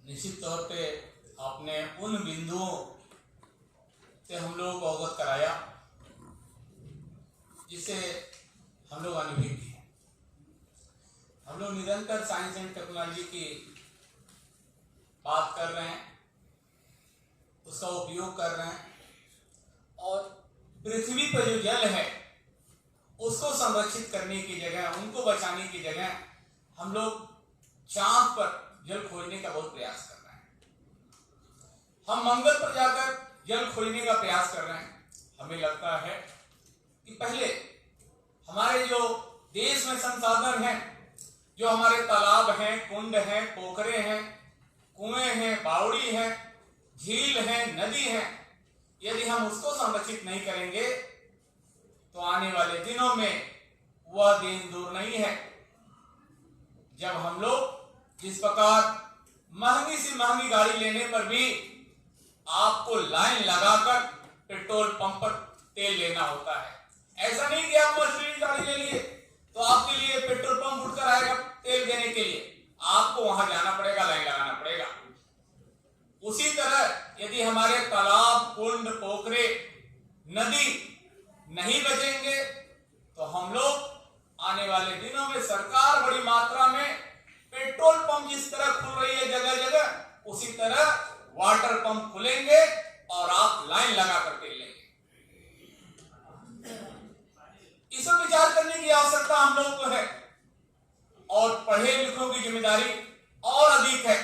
निश्चित तौर पे आपने उन बिंदुओं से हम लोगों को अवगत कराया जिससे हम लोग अनुभवी हैं। हम लोग निरंतर साइंस एंड टेक्नोलॉजी की बात कर रहे हैं, उसका उपयोग कर रहे हैं और पृथ्वी पर जो जल है उसको संरक्षित करने की जगह, उनको बचाने की जगह हम लोग चांद पर जल खोजने का बहुत प्रयास कर रहे हैं। हम मंगल पर जाकर जल खोजने का प्रयास कर रहे हैं। हमें लगता है कि पहले हमारे जो देश में संसाधन हैं, जो हमारे तालाब हैं, कुंड हैं, पोखरे हैं, कुएं हैं, बावड़ी हैं, झील हैं, नदी हैं, यदि हम उसको संरक्षित नहीं करेंगे तो आने वाले दिनों में वह दिन दूर नहीं है जब हम लोग जिस प्रकार महंगी से महंगी गाड़ी लेने पर भी आपको लाइन लगाकर पेट्रोल पंप पर तेल लेना होता है। ऐसा नहीं कि आप मर्सिडीज गाड़ी ले लिए तो आपके लिए पेट्रोल पंप उठकर आएगा तेल देने के लिए, आपको वहां जाना पड़ेगा, लाइन लगाना पड़ेगा। उसी तरह यदि हमारे तालाब, कुंड, पोखरे, नदी नहीं बचेंगे तो हम लोग आने वाले दिनों में सरकार बड़ी मात्रा में पेट्रोल पंप जिस तरह खुल रही है जगह जगह, उसी तरह वाटर पंप खुलेंगे और आप लाइन लगा कर तेल लेंगे। इस पर विचार करने की आवश्यकता हम लोग को है और पढ़े लिखों की जिम्मेदारी और अधिक है।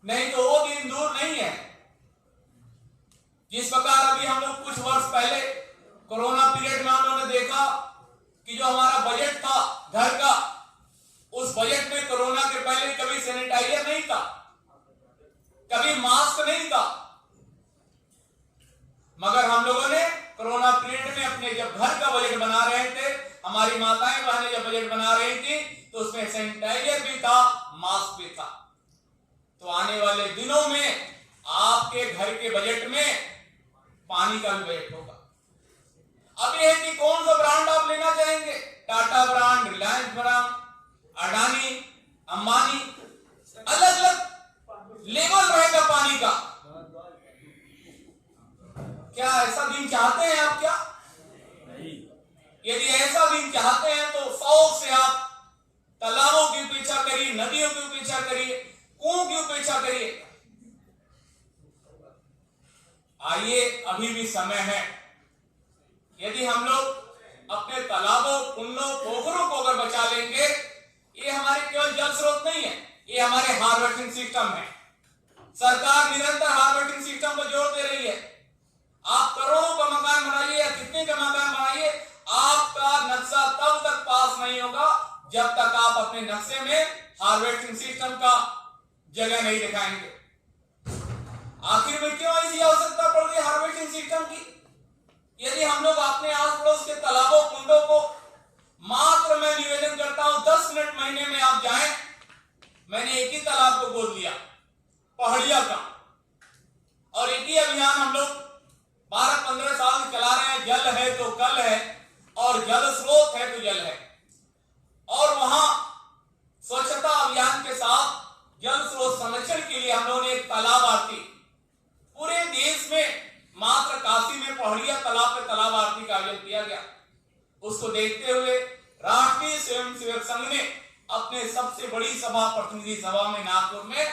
नहीं तो वो दिन दूर नहीं है जिस प्रकार अभी हम लोग कुछ वर्ष पहले कोरोना पीरियड में हम लोगों ने देखा कि जो हमारा बजट था घर का, उस बजट में कोरोना के पहले कभी सैनिटाइजर नहीं था, कभी मास्क नहीं था, मगर हम लोगों ने कोरोना पीरियड में अपने जब घर का बजट बना रहे थे, हमारी माताएं बहनें जब बजट बना रही थी तो उसमें सैनिटाइजर भी था, मास्क भी था। तो आने वाले दिनों में आपके घर के बजट में पानी का भी बजट होगा। अब यह है कि कौन सा ब्रांड आप लेना चाहेंगे, टाटा ब्रांड, रिलायंस ब्रांड, अडानी, अंबानी, अलग अलग लेवल रहेगा पानी का। क्या ऐसा दिन चाहते हैं आप? क्या यदि ऐसा दिन चाहते हैं तो 100 से आप तालाबों की उपेक्षा करिए, नदियों की उपेक्षा करिए, कुओं की उपेक्षा करिए। आइए, अभी भी समय है। यदि हम लोग अपने तालाबों, कुंडों, पोखरों को अगर बचा लेंगे, ये हमारे केवल जल स्रोत नहीं है, ये हमारे हार्वेस्टिंग सिस्टम है। सरकार निरंतर हार्वेस्टिंग सिस्टम पर जोर दे रही है। आप करोड़ों का मकान बनाइए या कितने का मकान बनाइए, आपका नक्शा तब तक पास नहीं होगा जब तक आप अपने नक्शे में हार्वेस्टिंग सिस्टम का जगह नहीं दिखाएंगे। आखिर में क्यों ऐसी आवश्यकता पड़ रही है हार्वेस्टिंग सिस्टम की? यदि हम लोग अपने आस पड़ोस के तालाबों, कुंडों को मात्र, मैं निवेदन करता हूं 10 मिनट महीने में आप जाएं। मैंने एक ही तालाब को गोद लिया, पहाड़िया का, और एक ही अभियान हम लोग 12-15 साल चला रहे हैं। जल है तो कल है और जल स्रोत है तो जल है। और वहां स्वच्छता अभियान के साथ जल स्रोत संरक्षण के लिए हम लोगों ने एक तालाब आरती, पूरे देश में मात्र काशी में पहाड़िया तालाब पे तालाब आरती का आयोजन किया गया। उसको देखते हुए राष्ट्रीय स्वयंसेवक संघ ने अपने सबसे बड़ी सभा, प्रतिनिधि सभा में नागपुर में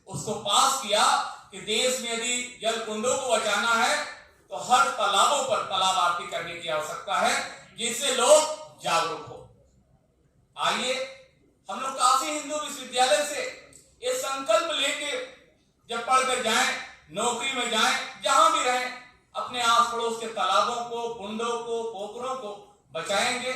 उसको पास किया कि देश में यदि जल कुंडों को बचाना है तो हर तालाबों पर तालाब आरती करने की आवश्यकता है, जिससे लोग जागरूक हो। आइए, हम लोग काशी हिंदू विश्वविद्यालय से ये संकल्प लेके जब पढ़कर जाएं, नौकरी में जाएं, जहां भी रहें, अपने आस पड़ोस के तालाबों को, कुंडों को, पोखरों को बचाएंगे